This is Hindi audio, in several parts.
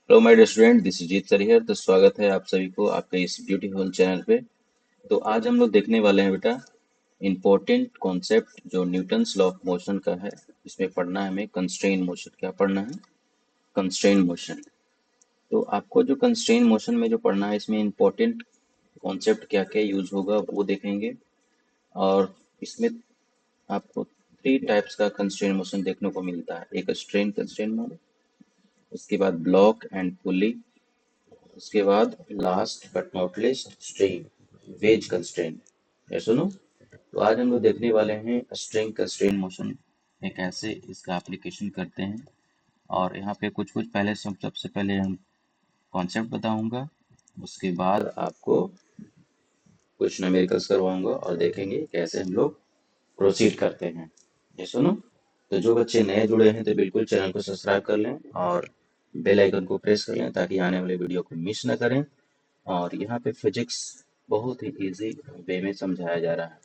Hello my dear student, this is Jeet sir here. तो स्वागत है आप सभी को आपके इस ब्यूटीफुल चैनल पे। तो आज हम लोग देखने वाले हैं बेटा इम्पोर्टेंट कॉन्सेप्ट जो न्यूटन्स लॉ ऑफ मोशन का है। इसमें पढ़ना है हमें कंस्ट्रेन मोशन। क्या पढ़ना है? Constrain motion. तो आपको जो कंस्ट्रेन मोशन में जो पढ़ना है इसमें इम्पोर्टेंट कॉन्सेप्ट क्या क्या यूज होगा वो देखेंगे। और इसमें आपको थ्री टाइप्स का कंस्ट्रेन मोशन देखने को मिलता है। एक स्ट्रेन कंस्ट्रेन मोशन, उसके बाद ब्लॉक एंड पुली, उसके बाद last but not least string wedge constraint. ये सुनो। तो आज हम लोग देखने वाले हैं स्ट्रिंग कंस्ट्रेंट मोशन में कैसे इसका एप्लीकेशन करते हैं। और यहाँ पे कुछ कुछ पहले सबसे पहले हम कॉन्सेप्ट बताऊंगा। उसके बाद आपको कुछ न्यूमेरिकल्स करवाऊंगा और देखेंगे कैसे हम लोग प्रोसीड करते हैं। ये सुनो। तो जो बच्चे नए जुड़े हैं तो बिल्कुल चैनल को सब्सक्राइब कर लें और बेल आइकन को प्रेस कर लें ताकि आने वाले वीडियो को मिस ना करें। और यहाँ पे फिजिक्स बहुत ही इजी वे में समझाया जा रहा है।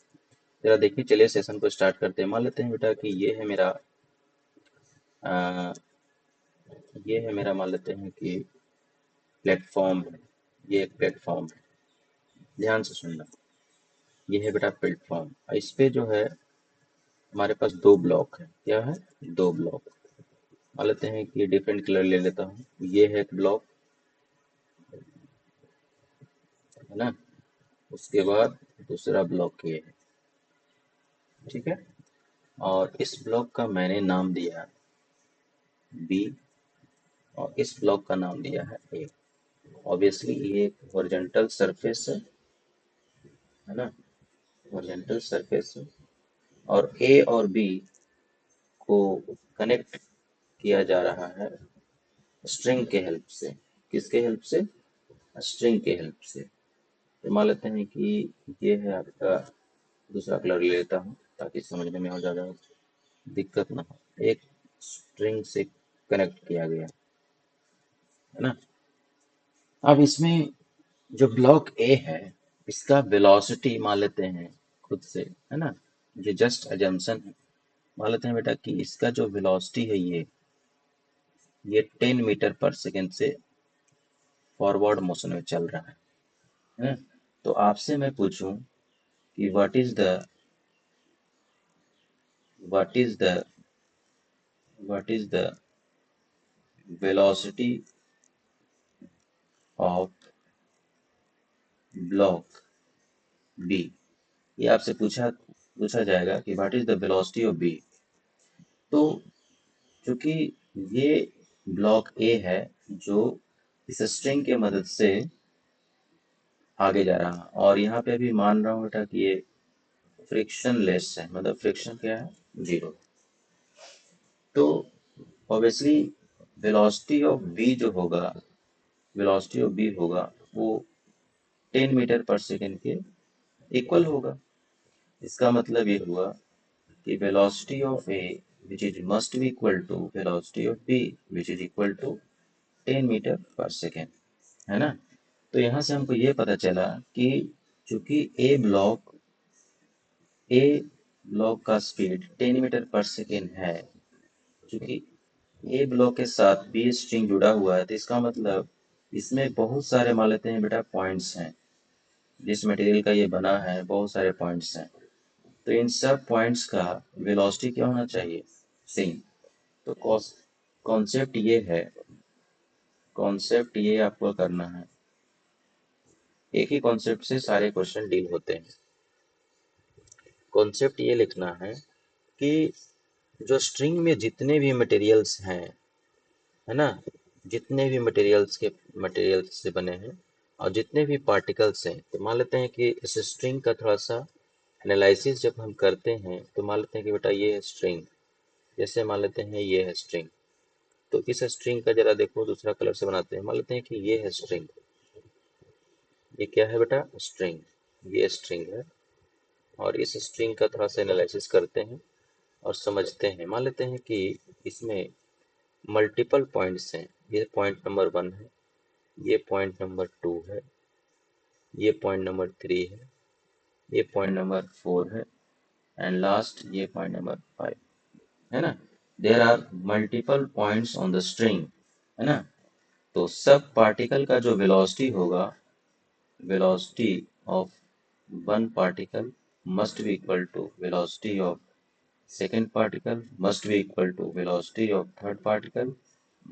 जरा देखिए, चलिए सेशन को स्टार्ट करते हैं। मान लेते हैं बेटा कि अ, ये है मेरा, मान लेते हैं कि प्लेटफॉर्म है। ये एक प्लेटफॉर्म है, ध्यान से सुनना। ये है बेटा प्लेटफॉर्म। इस पे जो है हमारे पास दो ब्लॉक है। क्या है? दो ब्लॉक। मान लेते हैं कि डिफरेंट कलर ले लेता हूँ। ये है एक ब्लॉक, है ना। उसके बाद दूसरा ब्लॉक ये है, ठीक है। और इस ब्लॉक का मैंने नाम दिया बी और इस ब्लॉक का नाम दिया है ए। ऑब्वियसली ये एक हॉरिजॉन्टल सरफेस है ना। हॉरिजॉन्टल सरफेस है और ए और बी को कनेक्ट किया जा रहा है स्ट्रिंग के हेल्प से। किसके हेल्प से? स्ट्रिंग के हेल्प से। तो मान लेते हैं कि ये है आपका, दूसरा कलर ले लेता हूँ ताकि समझने में और ज़्यादा दिक्कत ना हो। एक स्ट्रिंग से कनेक्ट किया गया है ना। अब इसमें जो ब्लॉक ए है इसका वेलोसिटी मान लेते हैं खुद से, है ना। ये जस्ट अजम्पशन है। मान लेते हैं बेटा कि इसका जो वेलोसिटी है ये 10 मीटर पर सेकेंड से फॉरवर्ड मोशन में चल रहा है ना। तो आपसे मैं पूछूं कि what is the what is the velocity of block B. ये आपसे पूछा पूछा जाएगा कि what is the velocity of B. तो चूंकि ये ब्लॉक ए है जो इस स्ट्रिंग के मदद से आगे जा रहा है और यहाँ पे भी मान रहा हूँ बेटा कि ये फ्रिक्शन लेस है, मतलब फ्रिक्शन क्या है? जीरो। तो ऑब्वियसली वेलोसिटी ऑफ बी जो होगा, वेलोसिटी ऑफ बी होगा वो 10 मीटर पर सेकेंड के इक्वल होगा। इसका मतलब ये हुआ कि velocity of A which is must be equal to velocity of B which is equal to 10 metre पर सेकेंड, है ना। तो यहाँ से हमको ये पता चला कि चूंकि ए ब्लॉक का स्पीड 10 मीटर पर सेकेंड है, चूंकि ए ब्लॉक के साथ बी स्ट्रिंग जुड़ा हुआ है तो इसका मतलब इसमें बहुत सारे मान लेते हैं बेटा पॉइंट्स हैं। जिस मटेरियल का ये बना है बहुत सारे पॉइंट्स हैं। तो इन सब पॉइंट्स का वेलोसिटी क्या होना चाहिए? सेम। तो कॉन्सेप्ट ये है, कॉन्सेप्ट ये आपको करना है। एक ही कॉन्सेप्ट से सारे क्वेश्चन डील होते हैं। कॉन्सेप्ट ये लिखना है कि जो स्ट्रिंग में जितने भी मटेरियल्स हैं, है ना, जितने भी मटेरियल्स से बने हैं और जितने भी पार्टिकल्स हैं, तो मान लेते हैं कि इस स्ट्रिंग का थोड़ा सा एनालिसिस जब हम करते हैं तो मान लेते हैं कि बेटा ये है स्ट्रिंग। जैसे मान लेते हैं ये है स्ट्रिंग। तो इस स्ट्रिंग का जरा देखो दूसरा कलर से बनाते हैं। मान लेते हैं कि ये है स्ट्रिंग। ये क्या है बेटा? स्ट्रिंग। ये स्ट्रिंग है और इस स्ट्रिंग का थोड़ा सा एनालिसिस करते हैं और समझते हैं। मान लेते हैं कि इसमें मल्टीपल पॉइंट्स हैं। ये पॉइंट नंबर 1 है, ये पॉइंट नंबर 2 है, ये पॉइंट नंबर 3 है, ये पॉइंट नंबर 4 है एंड लास्ट ये पॉइंट नंबर 5, है ना। There are multiple points on the string, है ना। तो सब पार्टिकल का जो वेलोसिटी होगा, velocity of one particle must be equal to velocity of second particle must be equal to velocity of third particle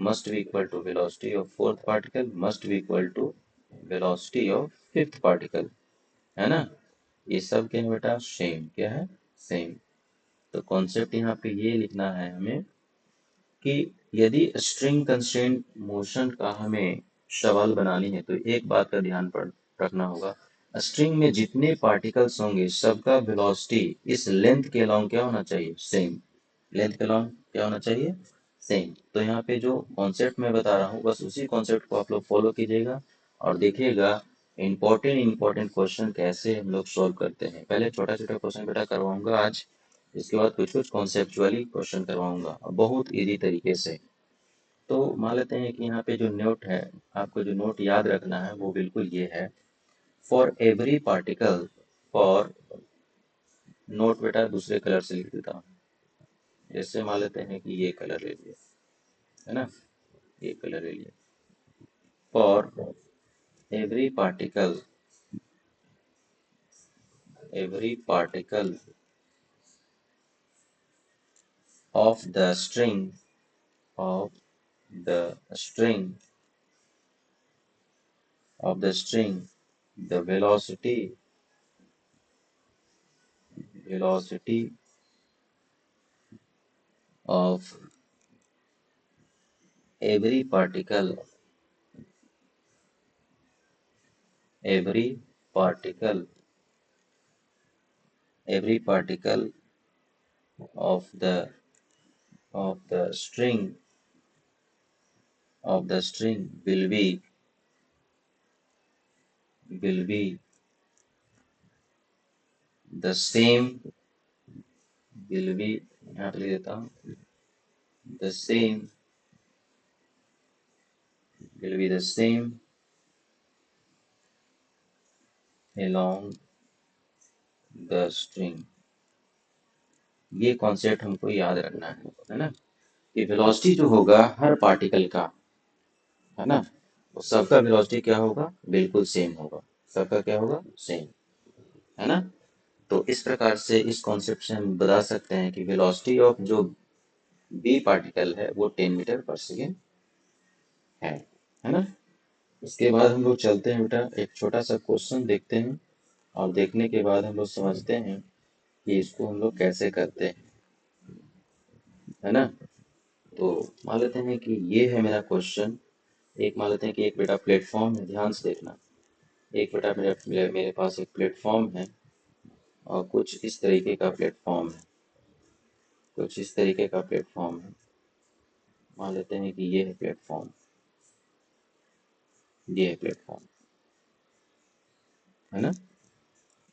must be equal to velocity of fourth particle must be equal to velocity of fifth particle, है ना। ये सब क्या है बेटा, सेम, क्या है, सेम। तो कॉन्सेप्ट यहाँ पे ये लिखना है हमें कि यदि स्ट्रिंग कंस्ट्रेंट मोशन का हमें सवाल बनानी है तो एक बात का ध्यान पर रखना होगा, स्ट्रिंग में जितने पार्टिकल्स होंगे सबका वेलोसिटी इस लेंथ के अलॉन्ग क्या होना चाहिए, सेम। लेंथ के अलॉन्ग क्या होना चाहिए, सेम। तो यहाँ पे जो कॉन्सेप्ट मैं बता रहा हूँ बस उसी कॉन्सेप्ट को आप लोग फॉलो कीजिएगा और देखिएगा इंपॉर्टेंट क्वेश्चन कैसे हम लोग सॉल्व करते हैं। पहले छोटा छोटा क्वेश्चन बेटा करवाऊंगा आज, इसके बाद कुछ कुछ कॉन्सेप्चुअली क्वेश्चन करवाऊंगा और बहुत इजी तरीके से। तो मान लेते हैं कि यहाँ पे जो नोट है, आपको जो नोट याद रखना है वो बिल्कुल ये है, for every particle, for, note बेटा दूसरे कलर से लिख देता हूँ। जैसे मान लेते हैं कि ये कलर ले लिया, है ना, ये कलर ले लिया। For every particle, every particle of the string, of the string, of the string, the velocity of every particle, every particle, every particle of the string, of the string will be the same, will be, यहाँ पे लिख देता हूँ, the same, will be the same along the string। ये कॉन्सेप्ट हमको याद रखना है ना, कि वेलोसिटी जो होगा हर पार्टिकल का, है ना, वो सबका वेलोसिटी क्या होगा, बिल्कुल सेम होगा, सबका क्या होगा, सेम, है ना। तो इस प्रकार से इस कॉन्सेप्ट से हम बता सकते हैं कि वेलोसिटी ऑफ जो बी पार्टिकल है वो 10 मीटर पर सेकेंड है ना। इसके बाद हम लोग चलते हैं बेटा, एक छोटा सा क्वेश्चन देखते हैं और देखने के बाद हम लोग समझते हैं कि इसको हम लोग कैसे करते हैं, है ना। तो मान लेते हैं कि ये है मेरा क्वेश्चन। एक मान लेते हैं कि एक बेटा प्लेटफॉर्म है, ध्यान से देखना। एक बेटा मेरे पास एक प्लेटफॉर्म है और कुछ इस तरीके का प्लेटफॉर्म है, कुछ इस तरीके का प्लेटफॉर्म है। मान लेते हैं कि ये है प्लेटफॉर्म, ये है प्लेटफॉर्म, है ना।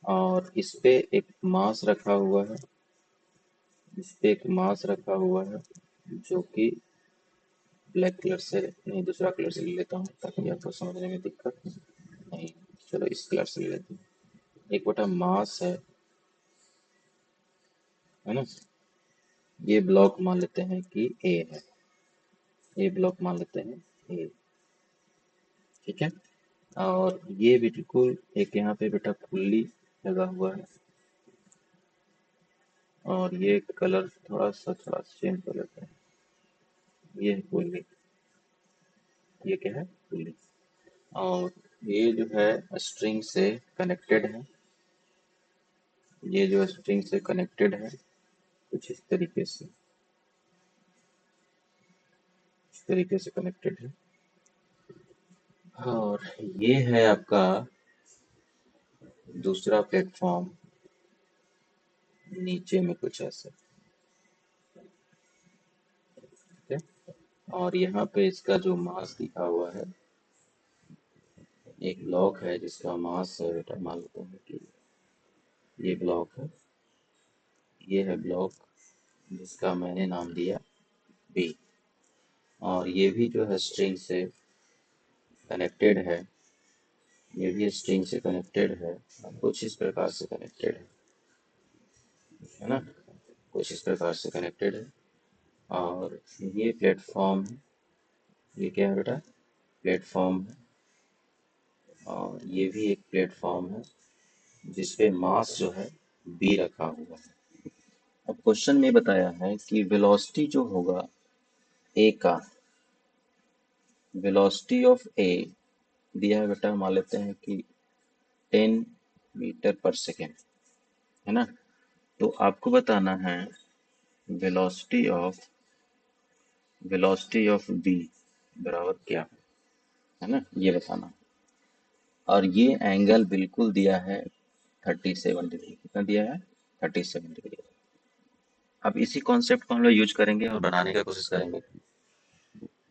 और इस पे एक मास रखा हुआ है, इस पे एक मास रखा हुआ है जो कि ब्लैक कलर से, नहीं दूसरा कलर से ले लेता हूँ ताकि आपको समझने में दिक्कत नहीं, चलो इस कलर से ले लेते हैं। एक बटा मास है ना। ये ब्लॉक मान लेते हैं कि ए है, ये ब्लॉक मान लेते हैं ए, ठीक है। और ये बिल्कुल एक यहाँ पे बेटा पुल्ली लगा हुआ है और ये कलर थोड़ा सा चेंज कर लेते हैं। ये है पुल्ली, ये क्या है, पुल्ली। और ये जो है स्ट्रिंग से कनेक्टेड है, ये जो स्ट्रिंग से कनेक्टेड है कुछ इस तरीके से, इस तरीके से कनेक्टेड है। और ये है आपका दूसरा प्लेटफॉर्म, नीचे में कुछ ऐसा, ठीक है। और यहाँ पे इसका जो मास दिखा हुआ है, एक ब्लॉक है जिसका मास है बेटा, मान लेते हैं कि ये ब्लॉक है, ये है ब्लॉक जिसका मैंने नाम दिया बी। और ये भी जो है स्ट्रिंग से कनेक्टेड है, ये भी स्ट्रिंग से कनेक्टेड है, कुछ इस प्रकार से कनेक्टेड है ना, कुछ इस प्रकार से कनेक्टेड है। और ये प्लेटफॉर्म, ये क्या है बेटा, प्लेटफॉर्म है और ये भी एक प्लेटफॉर्म है जिसपे मास जो है बी रखा हुआ है। अब क्वेश्चन में बताया है कि वेलोसिटी जो होगा ए का, वेलोसिटी ऑफ ए दिया है बेटा, मान लेते हैं कि 10 मीटर पर सेकेंड, है ना। तो आपको बताना है वेलोसिटी ऑफ बी बराबर क्या है ना, ये बताना। और ये एंगल बिल्कुल दिया है 37 डिग्री। कितना दिया है? 37 डिग्री। अब इसी कॉन्सेप्ट को हम लोग यूज करेंगे और बनाने का कोशिश करेंगे।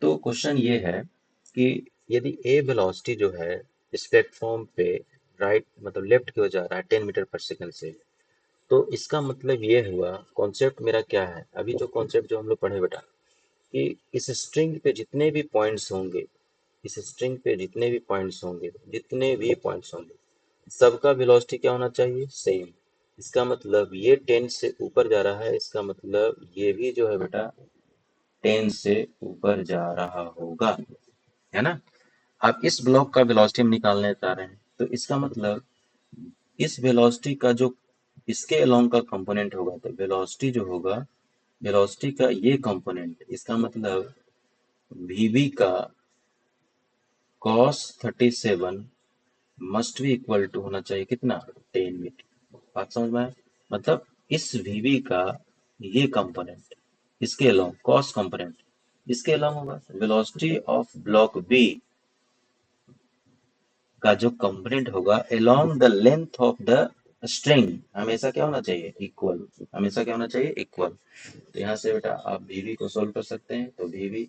तो क्वेश्चन ये है कि यदि ए वेलोसिटी जो है इस प्लेटफॉर्म पे राइट मतलब लेफ्ट की ओर जा रहा है 10 मीटर पर सेकंड से, तो इसका मतलब ये हुआ, कॉन्सेप्ट मेरा क्या है, अभी जो कॉन्सेप्ट जो हम लोग पढ़े बेटा, कि इस स्ट्रिंग पे जितने भी पॉइंट्स होंगे, इस स्ट्रिंग पे जितने भी पॉइंट्स होंगे सबका वेलोसिटी क्या होना चाहिए? सेम। इसका मतलब ये 10 से ऊपर जा रहा है, इसका मतलब ये भी जो है बेटा 10 से ऊपर जा रहा होगा, है ना। अब इस ब्लॉक का वेलोसिटी हम निकालने जा रहे हैं, तो इसका मतलब इस वेलोसिटी का जो इसके अलोंग का कंपोनेंट होगा, तो वेलोसिटी जो होगा, वेलोसिटी का ये कंपोनेंट, इसका मतलब वीबी का cos 37 मस्ट भी इक्वल टू होना चाहिए कितना? 10 मीटर। बात समझ में आया? मतलब इस वीबी का ये कंपोनेंट इसके अलोंग कॉस कंपोनेंट इसके अलोंग होगा, वेलोसिटी ऑफ ब्लॉक बी का जो कंपोनेंट होगा along the length of the string हमेशा क्या होना चाहिए? इक्वल। हमेशा क्या होना चाहिए? इक्वल। तो यहाँ से बेटा आप वीवी को सोल्व कर सकते हैं, तो वीवी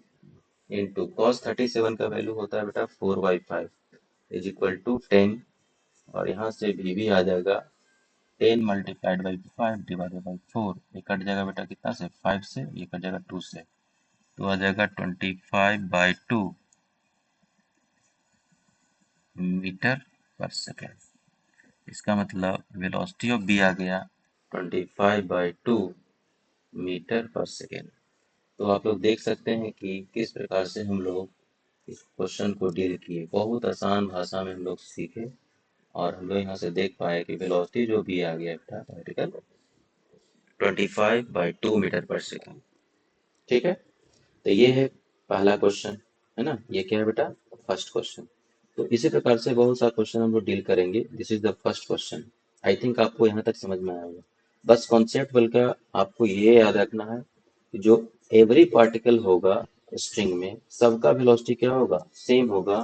इंटू कॉस 37 का वैल्यू होता है बेटा 4/5 इज इक्वल टू 10, और यहाँ से वीवी आ जाएगा 10 मल्टीप्लाइड बाई 5 डिवाइडेड बाई 4। ये कट जाएगा बेटा कितना से? 5 से। ये कट जाएगा 2 से, तो आ जाएगा 25/2 मीटर पर सेकेंड। इसका मतलब वेलोसिटी ऑफ बी आ गया 25/2 मीटर पर सेकेंड। तो आप लोग देख सकते हैं कि किस प्रकार से हम लोग इस क्वेश्चन को डील किए, बहुत आसान भाषा में हम लोग सीखे, और हम लोग यहाँ से देख पाए कि वेलोसिटी जो भी आ गया बेटा वर्टिकल 25/2 मीटर पर सेकेंड। ठीक है, तो ये है पहला क्वेश्चन, है ना। ये क्या है बेटा? First question. तो इसी प्रकार से बहुत सा क्वेश्चन हम लोग डील करेंगे। This is the first question. I think आपको यहाँ तक समझ में आया होगा। बस कॉन्सेप्ट बल्कि आपको ये याद रखना है कि जो एवरी पार्टिकल होगा स्ट्रिंग में, सबका वेलोसिटी क्या होगा? सेम होगा।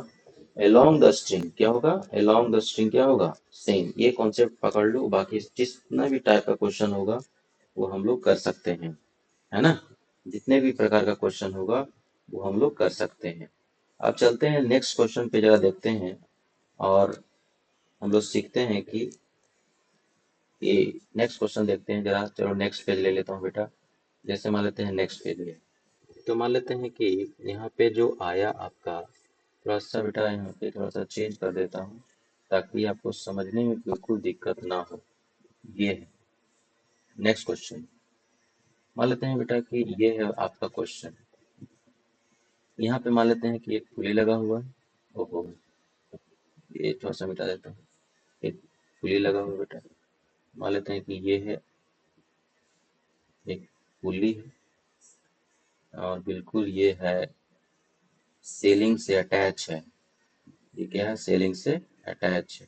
अलोंग द स्ट्रिंग क्या होगा? अलोंग द स्ट्रिंग क्या होगा? सेम। ये कॉन्सेप्ट पकड़ लो, बाकी जितना भी टाइप का क्वेश्चन होगा वो हम लोग कर सकते हैं, है ना। जितने भी प्रकार का क्वेश्चन होगा वो हम लोग कर सकते हैं। अब चलते हैं नेक्स्ट क्वेश्चन पे, जरा देखते हैं और हम लोग सीखते हैं कि ये नेक्स्ट क्वेश्चन देखते हैं जरा। चलो नेक्स्ट पेज ले लेता हूँ बेटा। जैसे मान लेते हैं नेक्स्ट पेज है, तो मान लेते हैं कि यहाँ पे जो आया आपका, थोड़ा सा बेटा यहाँ पे थोड़ा सा चेंज कर देता हूँ ताकि आपको समझने में बिल्कुल दिक्कत ना हो। ये है नेक्स्ट क्वेश्चन। मान लेते हैं बेटा कि ये है आपका क्वेश्चन। यहाँ पे मान लेते हैं कि एक पुली लगा हुआ है। ओहो, ये थोड़ा सा मिटा देता हूँ। एक पुली लगा हुआ है बेटा। मान लेते हैं कि ये है एक पुली है, और बिल्कुल ये है सेलिंग से अटैच है। ये क्या है? सेलिंग से अटैच है।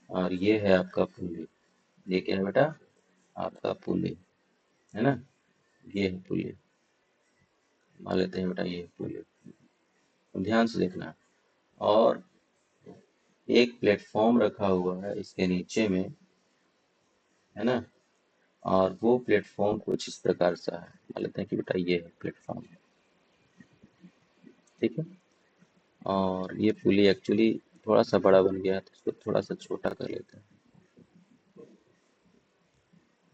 और ये है आपका पुली। ये क्या है बेटा? आपका पुली, है ना। ये है पुली। मान लेते हैं बेटा ये है पुली। ध्यान से देखना। और एक प्लेटफॉर्म रखा हुआ है इसके नीचे में, है ना। और वो प्लेटफॉर्म कुछ इस प्रकार सा है। मान लेते हैं कि बेटा ये है प्लेटफॉर्म, ठीक है। और ये पुली एक्चुअली थोड़ा सा बड़ा बन गया है, तो इसको थोड़ा सा छोटा कर लेते हैं।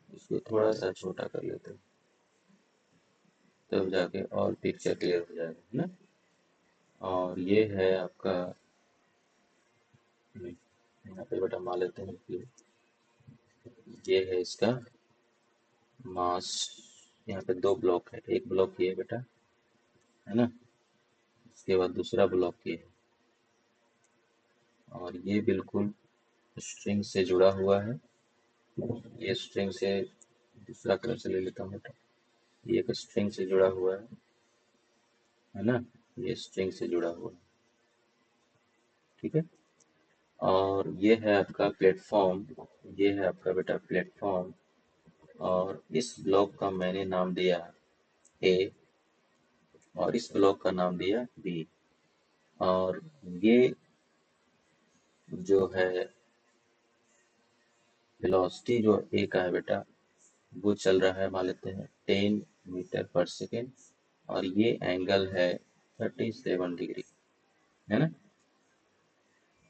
इसको थोड़ा सा छोटा कर लेते हैं, तब जाके और पिक्चर क्लियर हो जाएगा, है ना। और ये है आपका, यहाँ पे बेटा मान लेते हैं कि ये है इसका मास। यहाँ पे दो ब्लॉक है, एक ब्लॉक ये बेटा, है ना। इसके बाद दूसरा ब्लॉक ये है, और ये बिल्कुल स्ट्रिंग से जुड़ा हुआ है। ये स्ट्रिंग से, दूसरा कलर से ले लेता हूँ बेटा, ये एक स्ट्रिंग से जुड़ा हुआ है ना, ये स्ट्रिंग से जुड़ा हुआ है, ठीक है। और ये है आपका प्लेटफॉर्म, ये है आपका बेटा प्लेटफॉर्म, और इस ब्लॉक का मैंने नाम दिया ए, और इस ब्लॉक का नाम दिया बी। और ये जो है वेलोसिटी जो ए का है बेटा, वो चल रहा है, मान लेते हैं 10 मीटर पर सेकेंड, और ये एंगल है 37 डिग्री, है ना।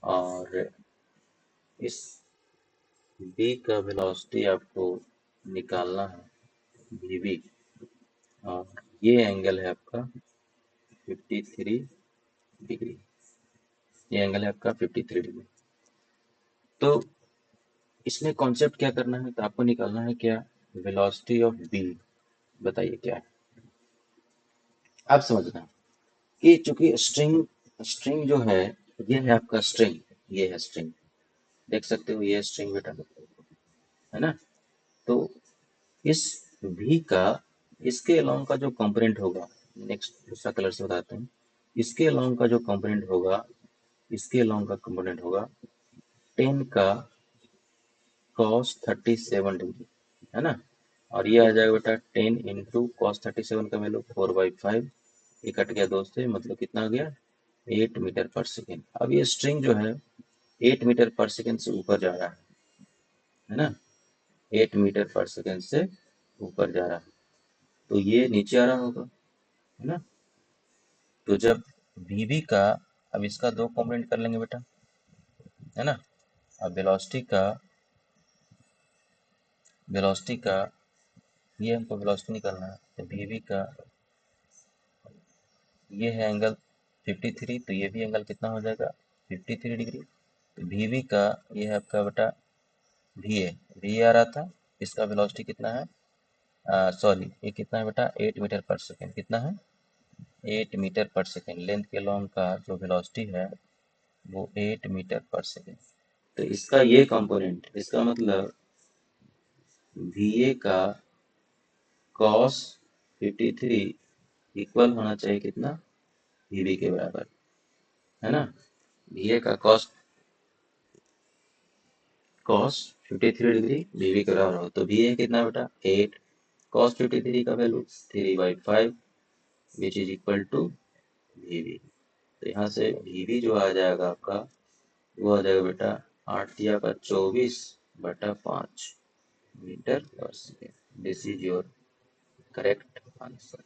और इस बी का वेलोसिटी आपको निकालना है वीबी, और ये एंगल है आपका 53 डिग्री, ये एंगल है आपका 53 डिग्री। तो इसमें कॉन्सेप्ट क्या करना है, तो आपको निकालना है क्या, वेलोसिटी ऑफ बी, बताइए क्या है। आप समझना कि चूंकि स्ट्रिंग स्ट्रिंग जो है, ये है आपका स्ट्रिंग, ये है स्ट्रिंग, देख सकते हो ये स्ट्रिंग बेटा, है ना। तो इस भी का, इसके अलोंग का जो कंपोनेंट होगा, नेक्स्ट दूसरा कलर से बताते हैं, इसके अलोंग का जो कंपोनेंट होगा, इसके अलोंग का कंपोनेंट होगा 10 का cos 37 डिग्री, है ना। और ये आ जाएगा बेटा 10 इंटू कॉस 37 का वैल्यू 4/5, ये कट गया दोस्त से, मतलब कितना आ गया 8 मीटर पर सेकेंड। अब ये स्ट्रिंग जो है 8 मीटर पर सेकेंड से ऊपर जा रहा है ना, 8 मीटर पर सेकेंड से ऊपर जा रहा है, तो ये नीचे आ रहा होगा, है ना। तो जब वीबी का, अब इसका दो कॉम्पोनेंट कर लेंगे बेटा, है ना। अब वेलोसिटी का ये हमको वेलोसिटी निकालना है, तो वीबी का ये है एंगल 53, तो ये भी एंगल कितना हो जाएगा 53 डिग्री। तो वीबी का ये है आपका बेटा वी आ रहा था, इसका वेलोसिटी कितना है, सॉरी ये कितना है बेटा 8 मीटर पर सेकेंड, कितना है 8 मीटर पर सेकेंड, लेंथ के लॉन्ग का जो वेलोसिटी है वो 8 मीटर पर सेकेंड। तो इसका ये कंपोनेंट, इसका मतलब VA का cos 53 इक्वल होना चाहिए कितना, VB के बराबर, है ना। VA का cos 53 डिग्री VB के बराबर हो, तो VA कितना बेटा 8, cos 53 का value 3/5 which is equal to VB। तो यहाँ से VB जो आ जाएगा आपका, वो आ जाएगा बेटा 8×24/5 मीटर पर second. This is your correct answer,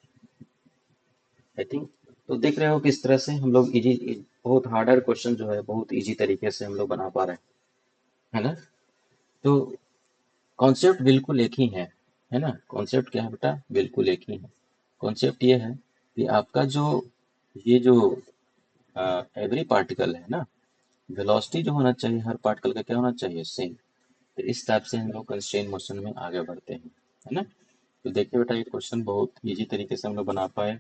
I think. तो देख रहे हो किस तरह से हम लोग इजी, बहुत हार्डर क्वेश्चन जो है बहुत इजी तरीके से हम लोग बना पा रहे हैं, है ना। तो कॉन्सेप्ट बिल्कुल एक ही है ना। कॉन्सेप्ट क्या है बेटा, बिल्कुल एक ही है। कॉन्सेप्ट ये है कि आपका जो ये जो एवरी पार्टिकल है ना, वेलोसिटी जो होना चाहिए हर पार्टिकल का क्या होना चाहिए, सेम। तो इस टाइप से हम लोग कंस्ट्रेंट मोशन में आगे बढ़ते हैं, है ना। तो देखिए बेटा ये क्वेश्चन बहुत इजी तरीके से हम लोग बना पाए,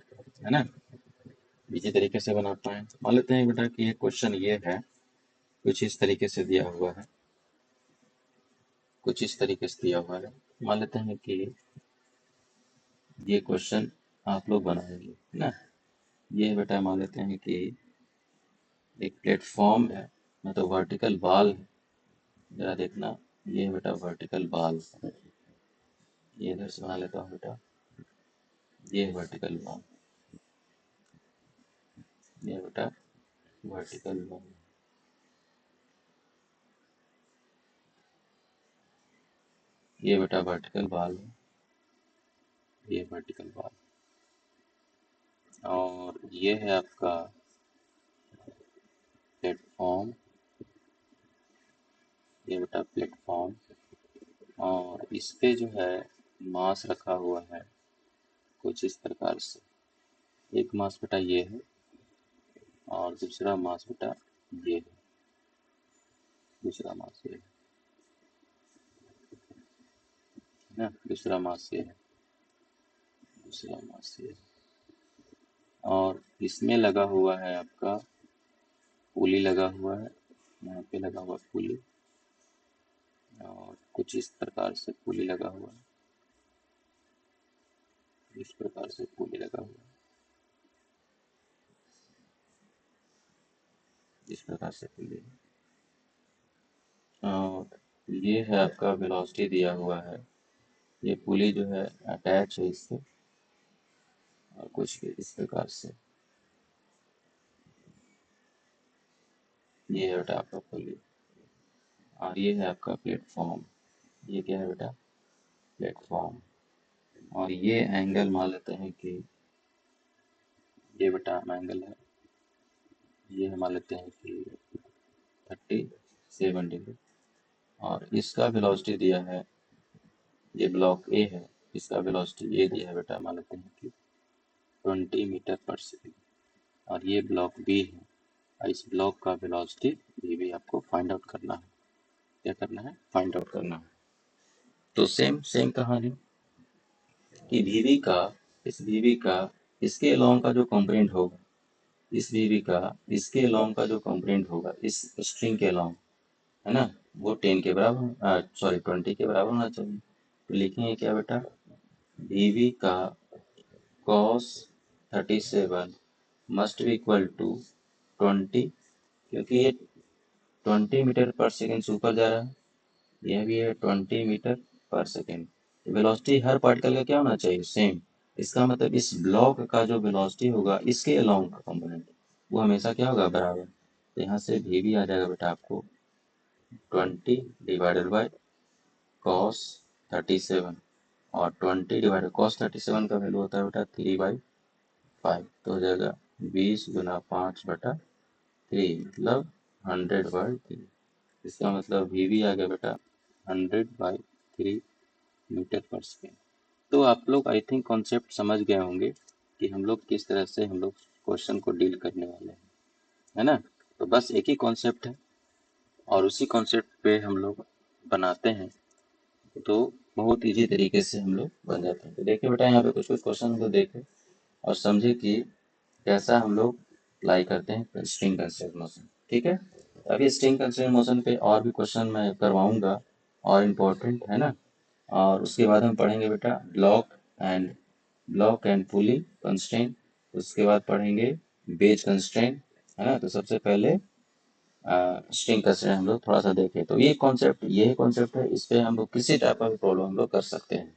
है ना, इजी तरीके से बना पाए। मान लेते हैं बेटा कि ये क्वेश्चन ये है, कुछ इस तरीके से दिया हुआ है, कुछ इस तरीके से दिया हुआ है। मान लेते हैं कि ये क्वेश्चन आप लोग बनाएंगे, है ना। ये बेटा मान लेते हैं कि एक प्लेटफॉर्म है, मतलब वर्टिकल बाल है, जरा देखना, ये बेटा वर्टिकल बाल, ये इधर से बना लेता हूँ बेटा, ये वर्टिकल बाल, ये बेटा वर्टिकल बाल, ये बेटा वर्टिकल बाल है, ये वर्टिकल बाल, और ये है आपका प्लेटफॉर्म, ये बेटा प्लेटफॉर्म, और इस पे जो है मास रखा हुआ है कुछ इस प्रकार से। एक मास बेटा ये है, और दूसरा मास बेटा ये है, दूसरा मास ये है ना, दूसरा मास ये है, दूसरा मास ये है, और इसमें लगा हुआ है आपका पुली लगा हुआ है, यहाँ पे लगा हुआ है पुली, और कुछ इस प्रकार से पुली लगा हुआ है, इस प्रकार से पुली लगा हुआ है, इस प्रकार से पुली है। और ये है आपका वेलोसिटी दिया हुआ है, ये पुली जो है अटैच है इससे, और कुछ भी इस प्रकार से, ये है बेटा आपका पुली। और ये है आपका प्लेटफॉर्म, ये क्या है बेटा, प्लेटफॉर्म। और ये एंगल मान लेते हैं कि ये बेटा एंगल है, ये हम मान लेते हैं कि 37 डिग्री। और इसका वेलोसिटी दिया है, ये ब्लॉक ए है, इसका वेलोसिटी ये दिया है बेटा, मान लेते हैं कि 20 मीटर पर सेकेंड। और ये ब्लॉक बी है, और इस ब्लॉक का वेलोसिटी ये भी आपको फाइंड आउट करना है। क्या करना है, फाइंड आउट करना है। तो सेम सेम कहानी कि वीवी का, इस वीवी का इसके अलोंग का जो कंपोनेंट होगा, इस वीवी का इसके अलोंग का जो कंपोनेंट होगा, इस स्ट्रिंग के अलोंग, है ना, वो 10 के बराबर, सॉरी 20 के बराबर होना चाहिए। तो लिखेंगे क्या बेटा, वीवी का cos 37 must be equal to 20, क्योंकि ये 20 मीटर पर सेकेंड से ऊपर जा रहा है, यह भी है 20 मीटर पर सेकेंड। तो वेलोसिटी हर पार्टिकल का क्या होना चाहिए, सेम। इसका मतलब इस ब्लॉक का जो वेलोसिटी होगा इसके अलोंग का कंपोनेंट, वो हमेशा क्या होगा, बराबर। तो यहाँ से भी आ जाएगा बेटा आपको 20 डिवाइडेड बाई cos 37, और 20 डिवाइडेड cos 37 का वैल्यू होता है बेटा 3/5, तो हो जाएगा 20 × 5/3, मतलब 100/3। इसका मतलब वी आ गया बेटा 100/3 मीटर पर सेकेंड। तो आप लोग आई थिंक कॉन्सेप्ट समझ गए होंगे कि हम लोग किस तरह से हम लोग क्वेश्चन को डील करने वाले हैं, है ना। तो बस एक ही कॉन्सेप्ट है, और उसी कॉन्सेप्ट पे हम लोग बनाते हैं, तो बहुत इजी तरीके से हम लोग बन जाते हैं। तो देखिए बेटा, यहाँ पे कुछ कुछ क्वेश्चन को देखें और समझे कि कैसा हम लोग अप्लाई करते हैं स्ट्रिंग कंस्ट्रेंट मोशन। ठीक है, अभी स्ट्रिंग कंस्ट्रेंट मोशन पे और भी क्वेश्चन मैं करवाऊंगा, और इम्पोर्टेंट है ना। और उसके बाद हम पढ़ेंगे बेटा ब्लॉक एंड पुली कंस्ट्रेंट, उसके बाद पढ़ेंगे बेज कंस्ट्रेंट, है ना। तो सबसे पहले स्ट्रिंग कंस्ट्रेंट हम लोग थोड़ा सा देखें। तो ये कॉन्सेप्ट है, इस पे हम लोग किसी टाइप का भी प्रॉब्लम हम लोग कर सकते हैं।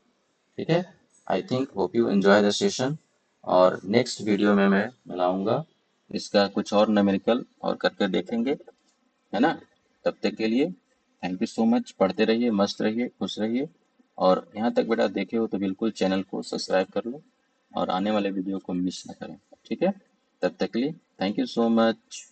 ठीक है, I think hope you enjoy the session, और नेक्स्ट वीडियो में मैं मिलाऊंगा इसका कुछ और न्यूमेरिकल और करके देखेंगे, है ना। तब तक के लिए थैंक यू सो मच, पढ़ते रहिए, मस्त रहिए, खुश रहिए। और यहाँ तक बेटा देखे हो तो बिल्कुल चैनल को सब्सक्राइब कर लो, और आने वाले वीडियो को मिस ना करें। ठीक है, तब तक के लिए थैंक यू सो मच।